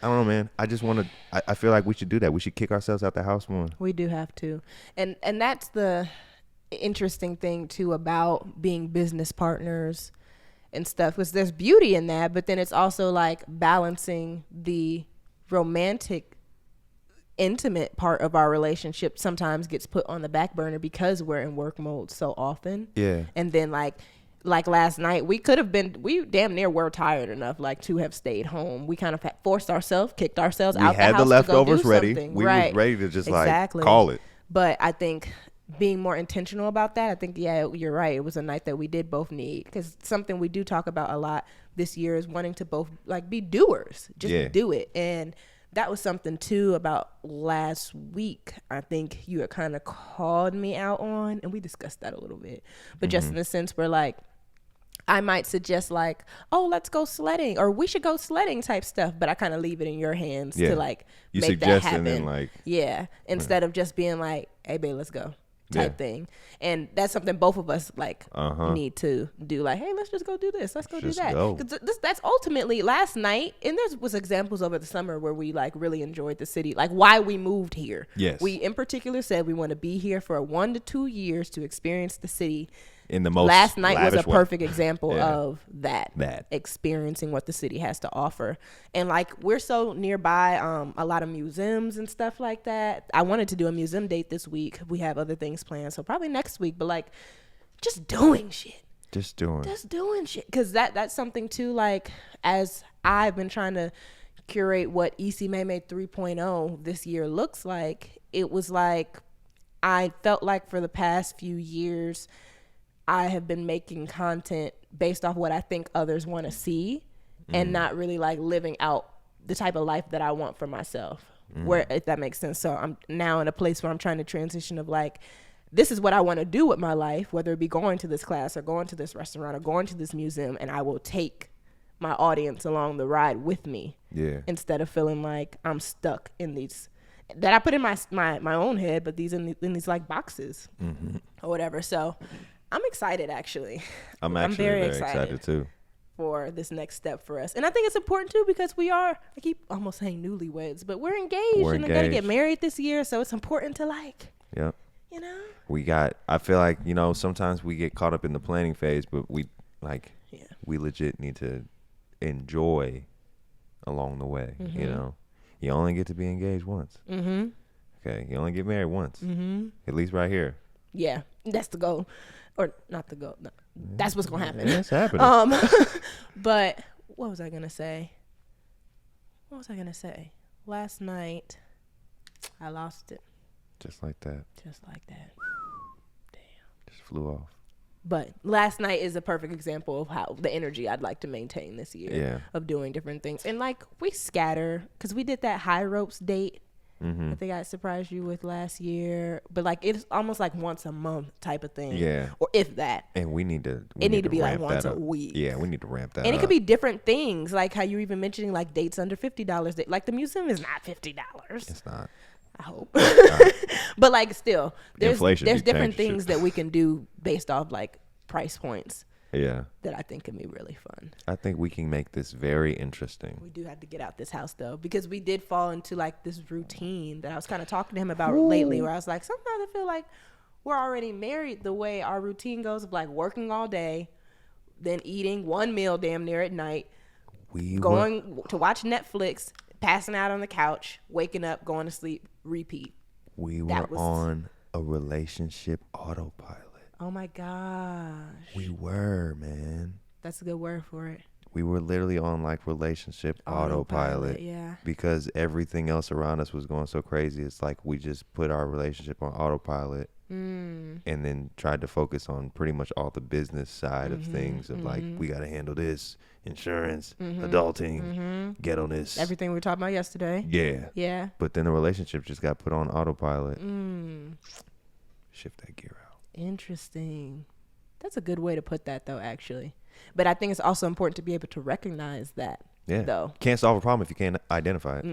I don't know, man. I just want to, I feel like we should do that. We should kick ourselves out the house more. We do have to. And that's the interesting thing too about being business partners and stuff, because there's beauty in that, but then it's also like balancing the romantic intimate part of our relationship sometimes gets put on the back burner because we're in work mode so often. And then like last night we damn near were tired enough like to have stayed home. We kind of forced ourselves, kicked ourselves out the house. We had the leftovers ready. We was ready to just like call it. But I think being more intentional about that, I think, you're right. It was a night that we did both need, because something we do talk about a lot this year is wanting to both like be doers, just do it. And that was something too about last week. I think you had kind of called me out on, and we discussed that a little bit, but just in the sense where like, I might suggest like, oh, let's go sledding, or we should go sledding type stuff. But I kind of leave it in your hands to like make that happen. And like, instead of just being like, hey, babe, let's go type thing. And that's something both of us like need to do. Like, hey, let's just go do this. Let's go do that. Because that's ultimately last night. And there was examples over the summer where we like really enjoyed the city, like why we moved here. Yes. We in particular said we want to be here for 1 to 2 years to experience the city. In the most last night was a way. perfect example of that experiencing what the city has to offer. And like, we're so nearby a lot of museums and stuff like that. I wanted to do a museum date this week. We have other things planned, so probably next week. But like, just doing shit, because that's something too. Like, as I've been trying to curate what EC Meme 3.0 this year looks like, it was like I felt like for the past few years I have been making content based off what I think others want to see and not really like living out the type of life that I want for myself, where, if that makes sense. So I'm now in a place where I'm trying to transition of like, this is what I want to do with my life, whether it be going to this class or going to this restaurant or going to this museum, and I will take my audience along the ride with me instead of feeling like I'm stuck in these that I put in my own head, but these in these like boxes or whatever. So I'm excited, actually. I'm very excited too for this next step for us. And I think it's important too, because I keep almost saying newlyweds, but we're engaged and we're going to get married this year. So it's important to like, you know, I feel like, you know, sometimes we get caught up in the planning phase, but we legit need to enjoy along the way. You know, you only get to be engaged once. Okay. You only get married once, at least right here. Yeah. That's the goal. Or not the goal. No, that's what's gonna happen. It's happening. But what was I gonna say? Last night, I lost it. Just like that. Damn. Just flew off. But last night is a perfect example of how the energy I'd like to maintain this year of doing different things. And like, we scatter, because we did that high ropes date. I think I surprised you with last year, but like, it's almost like once a month type of thing, or if that. And we need to be like once a week. Yeah, we need to ramp that up. And it could be different things, like how you're even mentioning like dates under $50. Like the museum is not $50. It's not. I hope. But like, still, there's different things that we can do based off like price points Yeah. that I think can be really fun. I think we can make this very interesting. We do have to get out this house though, because we did fall into like this routine that I was kind of talking to him about lately, where I was like, sometimes I feel like we're already married the way our routine goes of like working all day, then eating one meal damn near at night, going to watch Netflix, passing out on the couch, waking up, going to sleep, repeat. We were on a relationship autopilot. Oh my gosh. We were, man. That's a good word for it. We were literally on like relationship autopilot. Yeah. Because everything else around us was going so crazy. It's like we just put our relationship on autopilot and then tried to focus on pretty much all the business side of things of like, we got to handle this, insurance, adulting, ghetto-ness. Everything we were talking about yesterday. Yeah. Yeah. But then the relationship just got put on autopilot. Shift that gear out. Interesting. That's a good way to put that though, actually. But I think it's also important to be able to recognize that. Yeah. Though. Can't solve a problem if you can't identify it.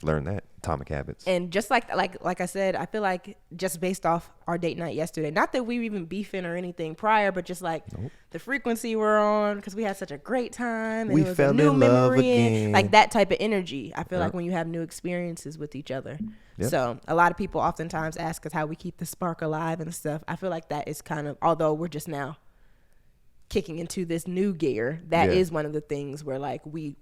Learn that. Atomic habits. And just like I said, I feel like just based off our date night yesterday, not that we were even beefing or anything prior, but just like the frequency we're on, because we had such a great time. And we it was fell a new in love memory again. like that type of energy. I feel like when you have new experiences with each other. Yep. So a lot of people oftentimes ask us how we keep the spark alive and stuff. I feel like that is kind of, although we're just now kicking into this new gear, that is one of the things where like we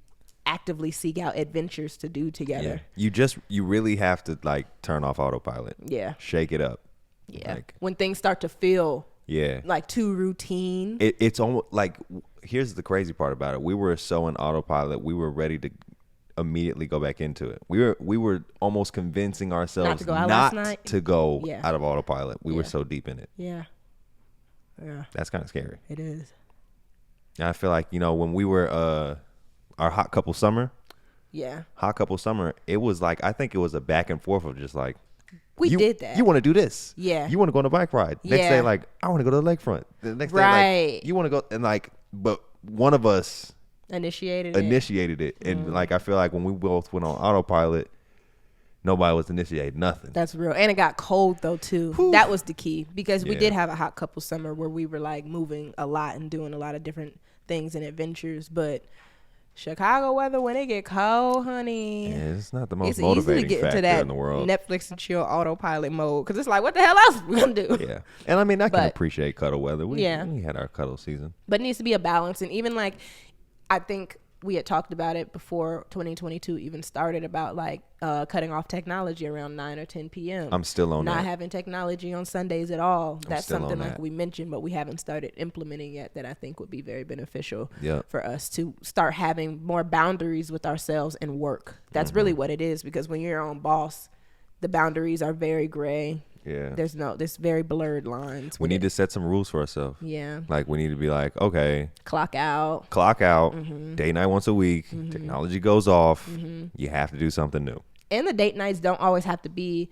actively seek out adventures to do together. You really have to like turn off autopilot. Yeah. Shake it up. Yeah. Like, when things start to feel yeah, like too routine. It's almost like, here's the crazy part about it. We were so in autopilot, we were ready to immediately go back into it. We were almost convincing ourselves Not to go out not last night? to go Yeah. out of autopilot. We were Yeah. so deep in it. Yeah. Yeah. That's kind of scary. It is. And I feel like, you know, when we were our hot couple summer, it was like, I think it was a back and forth of just like, we did that. You want to do this. Yeah. You want to go on a bike ride. Next Yeah. day, like, I want to go to the lakefront. The next day, like, you want to go, and like, but one of us initiated it. And like, I feel like when we both went on autopilot, nobody was initiating nothing. That's real. And it got cold though too. Whew. That was the key, because we Yeah. did have a hot couple summer where we were like moving a lot and doing a lot of different things and adventures. But Chicago weather, when it get cold, honey, Yeah, it's not the most it's easy to motivating get factor into that in the world. Netflix and chill autopilot mode, because it's like, what the hell else we gonna do? Yeah. And I mean, I can But- appreciate cuddle weather. We Yeah. had our cuddle season. But it needs to be a balance. And even like, I think we had talked about it before 2022 even started, about like cutting off technology around 9 or 10 p.m. I'm still on Not that. having technology on Sundays at all. That's still on something like that. we mentioned, but we haven't started implementing yet, that I think would be very beneficial Yep. for us to start having more boundaries with ourselves and work. That's really what it is, because when you're your own boss, the boundaries are very gray. Yeah. There's very blurred lines. We need to set some rules for ourselves. Yeah. Like, we need to be like, okay, Clock out. clock out, Mm-hmm. day night once a week, technology goes off, you have to do something new. And the date nights don't always have to be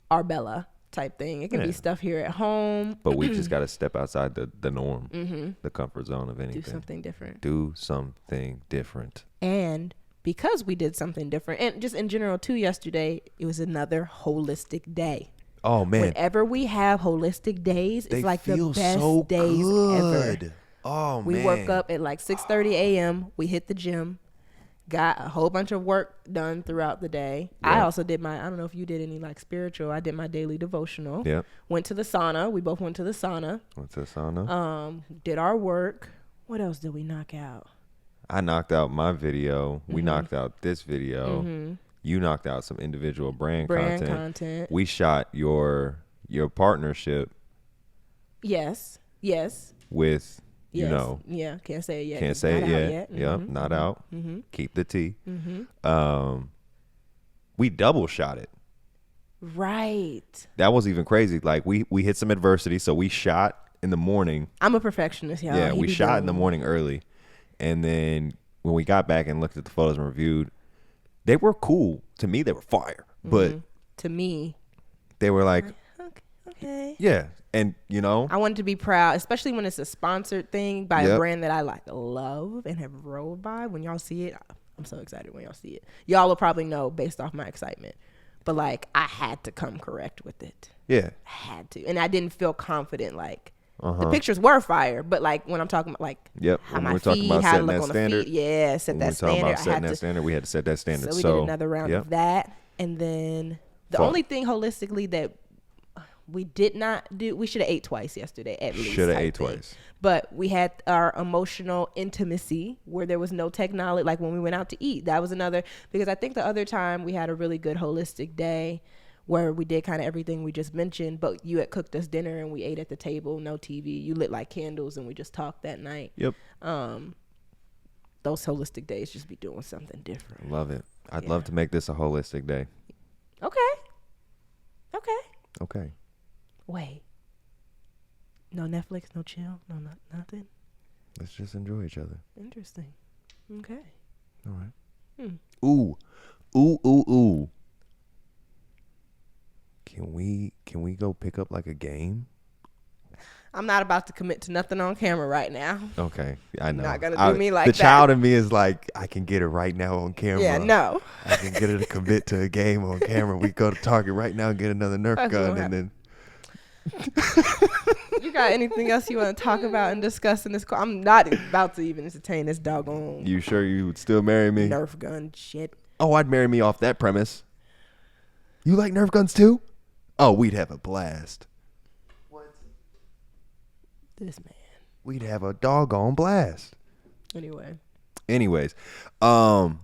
Arbella type thing. It can be Yeah. stuff here at home. But we just got to step outside the norm, the comfort zone of anything. Do something different. Do something different. And because we did something different, and just in general too, yesterday, it was another holistic day. Oh, man. Whenever we have holistic days, They it's like the feel best so days good. ever. Oh, We man. woke up at like 6:30 a.m. We hit the gym, got a whole bunch of work done throughout the day. I Yeah. also did I don't know if you did any like spiritual. I did my daily devotional. Yep. Went to the sauna. We both went to the sauna. What's this on? Did our work. What else did we knock out? I knocked out my video. We Mm-hmm. knocked out this video. You knocked out some individual brand Content. We shot your partnership Yes. with, you Yes. know, Yeah. Can't say it yet. can't It's say not it out yet. yet. Yep, not out. Mm-hmm. Keep the T. We double shot it. Right. That was even crazy. Like, we hit some adversity, so we shot in the morning. I'm a perfectionist, y'all. Yeah, He we be shot in the doing- morning early, and then when we got back and looked at the photos and reviewed, they were cool. To me, they were fire. But To me. they were like, Okay. yeah, and you know, I wanted to be proud, especially when it's a sponsored thing by a Yep. brand that I like love and have rolled by. When y'all see it, I'm so excited when y'all see it. Y'all will probably know based off my excitement. But like, I had to come correct with it. yeah, I had to. And I didn't feel confident like The pictures were fire, but like when I'm talking about like how When my we're talking feet, about how to setting look that on standard. the feet, yeah, set When that we're talking standard. about setting that standard, we had to set that standard. So we did another round of that, and then the only thing holistically that we did not do, we should have ate twice yesterday at least. Should have ate twice. But we had our emotional intimacy where there was no technology, like when we went out to eat. That was another, because I think the other time we had a really good holistic day where we did kind of everything we just mentioned, but you had cooked us dinner and we ate at the table, no TV. You lit like candles and we just talked that night. Yep. Those holistic days just be doing something different. Love it. I'd love to make this a holistic day. Okay. Wait. No Netflix, no chill, no nothing. Let's just enjoy each other. Interesting. Okay. All right. Ooh. Can we go pick up like a game? I'm not about to commit to nothing on camera right now. Okay, I know. Not gonna do me like that. The child in me is like, I can get it right now on camera. Yeah, no. I can get her to commit to a game on camera. We go to Target right now and get another Nerf gun, and then. You got anything else you want to talk about and discuss in this call? I'm not about to even entertain this doggone. You sure you would still marry me? Nerf gun shit. Oh, I'd marry me off that premise. You like Nerf guns too? Oh, we'd have a blast. This man. We'd have a doggone blast. Anyways, so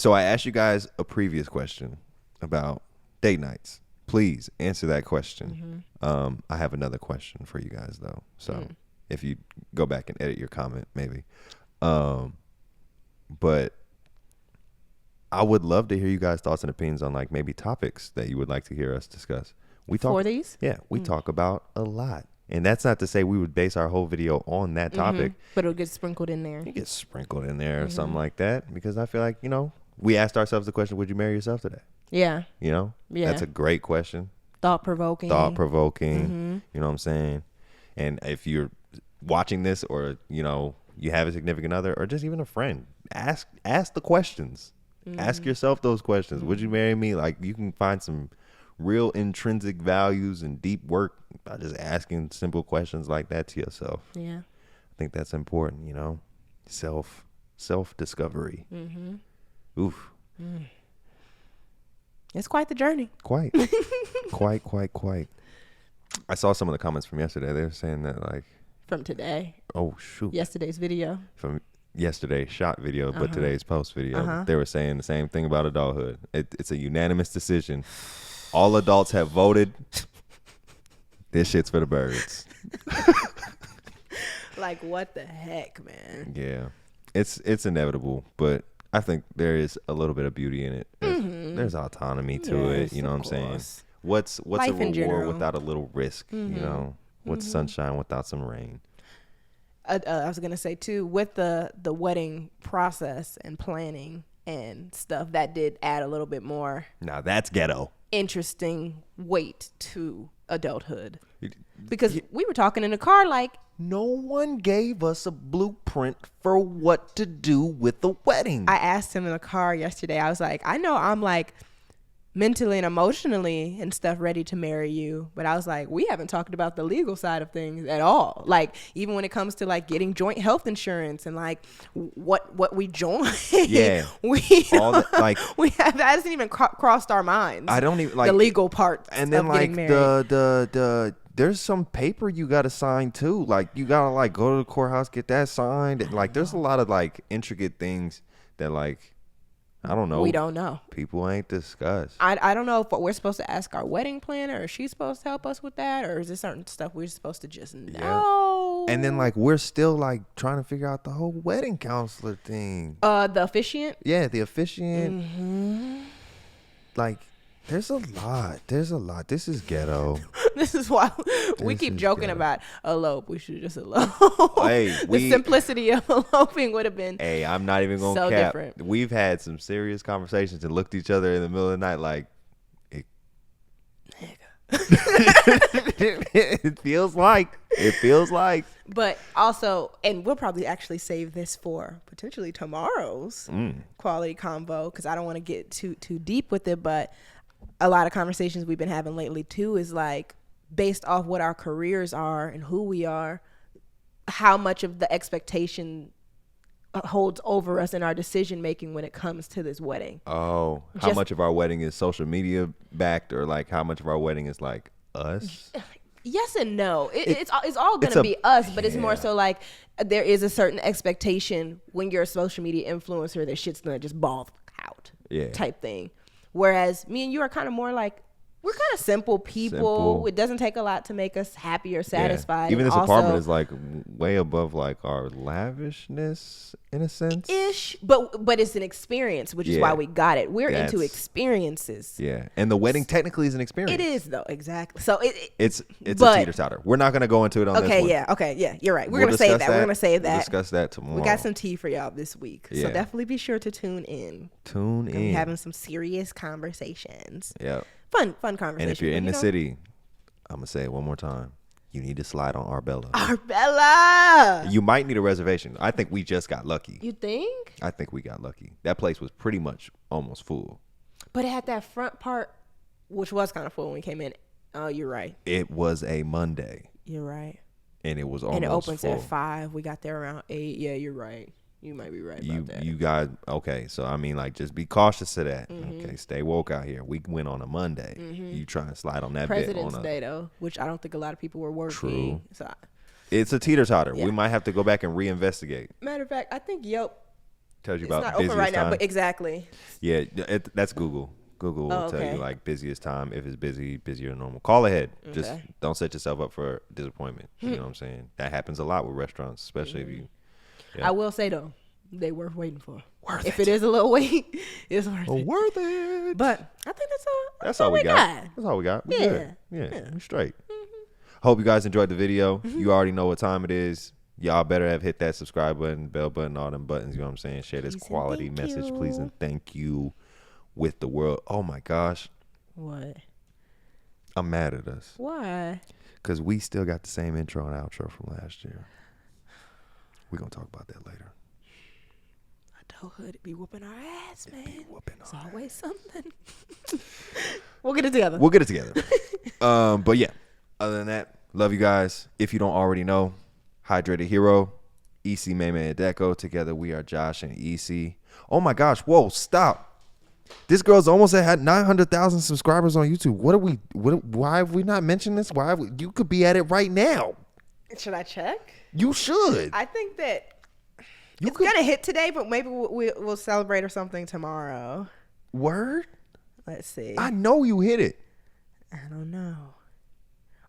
I asked you guys a previous question about date nights. Please answer that question. I have another question for you guys though. So if you go back and edit your comment, maybe. But I would love to hear you guys' thoughts and opinions on like maybe topics that you would like to hear us discuss. We talk for these? Yeah, we talk about a lot. And that's not to say we would base our whole video on that topic. But it'll get sprinkled in there. It gets sprinkled in there or something like that. Because I feel like, we asked ourselves the question, would you marry yourself today? Yeah. Yeah. That's a great question. Thought-provoking. You know what I'm saying? And if you're watching this or, you have a significant other or just even a friend, ask the questions. Ask yourself those questions. Would you marry me? Like, you can find some real intrinsic values and deep work by just asking simple questions like that to yourself. Yeah. I think that's important, self-discovery. Oof. It's quite the journey. Quite. Quite. I saw some of the comments from yesterday. They were saying that like. From today. Oh, shoot. Yesterday's video. From yesterday's shot video, but today's post video. They were saying the same thing about adulthood. It's a unanimous decision. All adults have voted. This shit's for the birds. Like, what the heck, man? Yeah. It's inevitable, but I think there is a little bit of beauty in it. There's autonomy to it. You know what I'm saying? What's Life a reward without a little risk? What's sunshine without some rain? I was gonna say too, with the wedding process and planning and stuff, that did add a little bit more. Now that's ghetto. Interesting weight to adulthood, because we were talking in the car like no one gave us a blueprint for what to do with the wedding. I asked him in the car yesterday. I was like, I know I'm like mentally and emotionally and stuff ready to marry you, but I was like, we haven't talked about the legal side of things at all. Like, even when it comes to like getting joint health insurance and like what we join. Yeah. we have that hasn't even crossed our minds. I don't even like the legal part. And then of like the there's some paper you got to sign too. Like, you got to like go to the courthouse, get that signed. And like, there's a lot of like intricate things that like, I don't know. We don't know. People ain't discussed. I don't know if we're supposed to ask our wedding planner, or is she supposed to help us with that, or is there certain stuff we're supposed to just know? And then like we're still like trying to figure out the whole wedding counselor thing. The officiant? Yeah, the officiant. Like, there's a lot. This is ghetto. This is why we keep joking about elope. We should just elope. Hey, the simplicity of eloping would have been I'm not even gonna so cap. different. We've had some serious conversations and looked at each other in the middle of the night like, it feels like. But also, and we'll probably actually save this for potentially tomorrow's quality convo, because I don't want to get too deep with it. But a lot of conversations we've been having lately too is like based off what our careers are and who we are, how much of the expectation holds over us in our decision making when it comes to this wedding. Oh, how much of our wedding is social media backed, or like how much of our wedding is like us? Yes and no. It's all going to be us, but it's more so like there is a certain expectation when you're a social media influencer that shit's going to just ball out type thing. Whereas me and you are kind of more like, we're kind of simple people. It doesn't take a lot to make us happy or satisfied. Even this apartment is like way above like our lavishness in a sense. Ish, but it's an experience, which is why we got it. We're into experiences. Yeah, and the wedding technically is an experience. It is though, exactly. So it's a teeter-totter. We're not gonna go into it on this one. Yeah, you're right. We're gonna save that. We're gonna save that. We'll discuss that tomorrow. We got some tea for y'all this week, so definitely be sure to tune in. We're having some serious conversations. Yeah. Fun conversation. And if you're in the city, I'm gonna say it one more time. You need to slide on Arbella. Arbella. You might need a reservation. I think we just got lucky. You think? I think we got lucky. That place was pretty much almost full. But it had that front part, which was kind of full when we came in. Oh, you're right. It was a Monday. You're right. And it was almost full. And it opens full. at 5. We got there around 8. Yeah, you're right. You might be right about that. You guys, okay. So, I mean, like, just be cautious of that. Okay, stay woke out here. We went on a Monday. You try and slide on that President's Day, though, which I don't think a lot of people were working. True. So it's a teeter-totter. Yeah. We might have to go back and reinvestigate. Matter of fact, I think Yelp tells you about it's not open right now, but exactly. Yeah, that's Google. Google will tell you, like, busiest time. If it's busy, busier than normal. Call ahead. Just don't set yourself up for disappointment. You know what I'm saying? That happens a lot with restaurants, especially if you... Yeah. I will say, though, they worth waiting for. If it is a little wait, it's worth it. Worth it. But I think that's all we got. That's all we got. We good. Yeah, we straight. Hope you guys enjoyed the video. You already know what time it is. Y'all better have hit that subscribe button, bell button, all them buttons. You know what I'm saying? Share this quality message, please, and thank you with the world. Oh my gosh. What? I'm mad at us. Why? Because we still got the same intro and outro from last year. We're going to talk about that later. Adulthood be whooping our ass, man. It's always something. We'll get it together. But yeah, other than that, love you guys. If you don't already know, Hydrated Hero, EC, Meme, and Deco. Together we are Josh and EC. Oh my gosh, whoa, stop. This girl's almost had 900,000 subscribers on YouTube. Why have we not mentioned this? You could be at it right now. Should I check? You should. I think that it's gonna hit today, but maybe we'll celebrate or something tomorrow. Word? Let's see. I know you hit it. I don't know.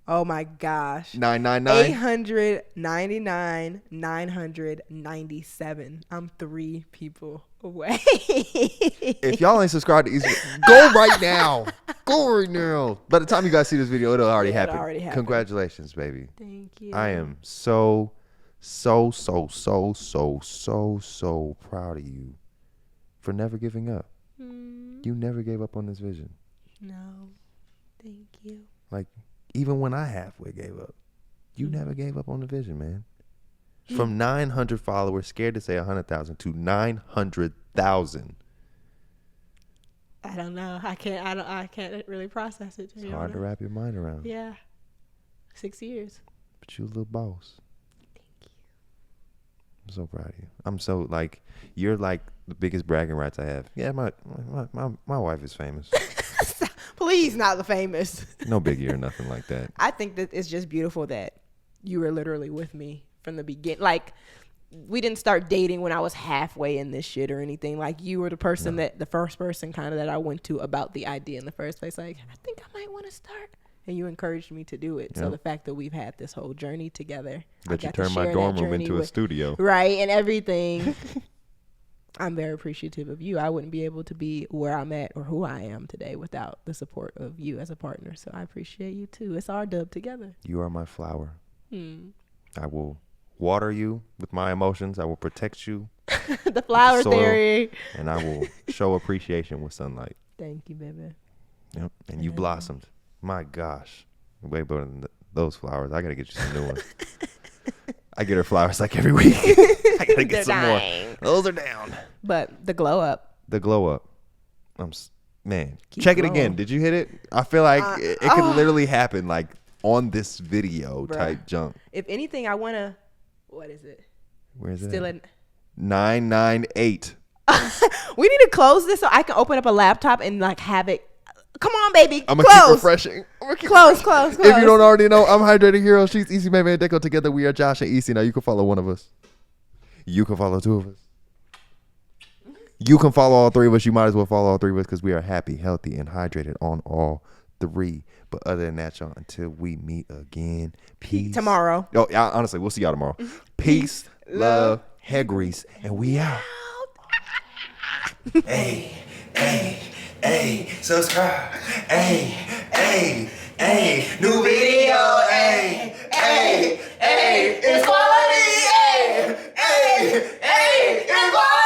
Oh my gosh. 999. 899, 997. I'm 3 people away. If y'all ain't subscribed to Easy, go right now. Go right now. By the time you guys see this video, it'll already happen. Congratulations, baby. Thank you. I am so proud of you for never giving up. You never gave up on this vision. No. Thank you. Like, even when I halfway gave up, you never gave up on the vision, man. From 900 followers, scared to say 100,000, to 900,000. I don't know. I can't really process it. It's hard to wrap your mind around. Yeah. 6 years. But you a little boss. Thank you. I'm so proud of you. I'm so, like, you're like the biggest bragging rights I have. Yeah, my wife is famous. Please, not the famous. No biggie or nothing like that. I think that it's just beautiful that you were literally with me from the beginning. Like, we didn't start dating when I was halfway in this shit or anything. Like, you were the person the first person kind of that I went to about the idea in the first place. Like, I think I might want to start. And you encouraged me to do it. Yep. So the fact that we've had this whole journey together. That you turned my dorm room into a studio. Right, and everything. I'm very appreciative of you. I wouldn't be able to be where I'm at or who I am today without the support of you as a partner. So I appreciate you too. It's our dub together. You are my flower. I will water you with my emotions. I will protect you. The flower theory. And I will show appreciation with sunlight. Thank you, baby. Yep. And you blossomed. My gosh. Way better than those flowers. I got to get you some new ones. I get her flowers like every week. I gotta get some more. Those are down. But the glow up. Man, check it again. Did you hit it? I feel like it could literally happen like on this video Bruh. type junk. If anything, I want to, what is it? Where is it? Still in. 998. We need to close this so I can open up a laptop and like have it. Come on, baby. I'm gonna keep refreshing. Close. If you don't already know, I'm Hydrated Hero. She's Easy, Baby, and Deco. Together we are Josh and Easy. Now you can follow one of us. You can follow two of us. You can follow all three of us. You might as well follow all three of us because we are happy, healthy, and hydrated on all three. But other than that, y'all, until we meet again, peace. Tomorrow. Oh, yeah, honestly, we'll see y'all tomorrow. Peace, love, hair grease, and we out. Hey, subscribe. Hey, new video. Hey, it's quality. Hey, it's quality.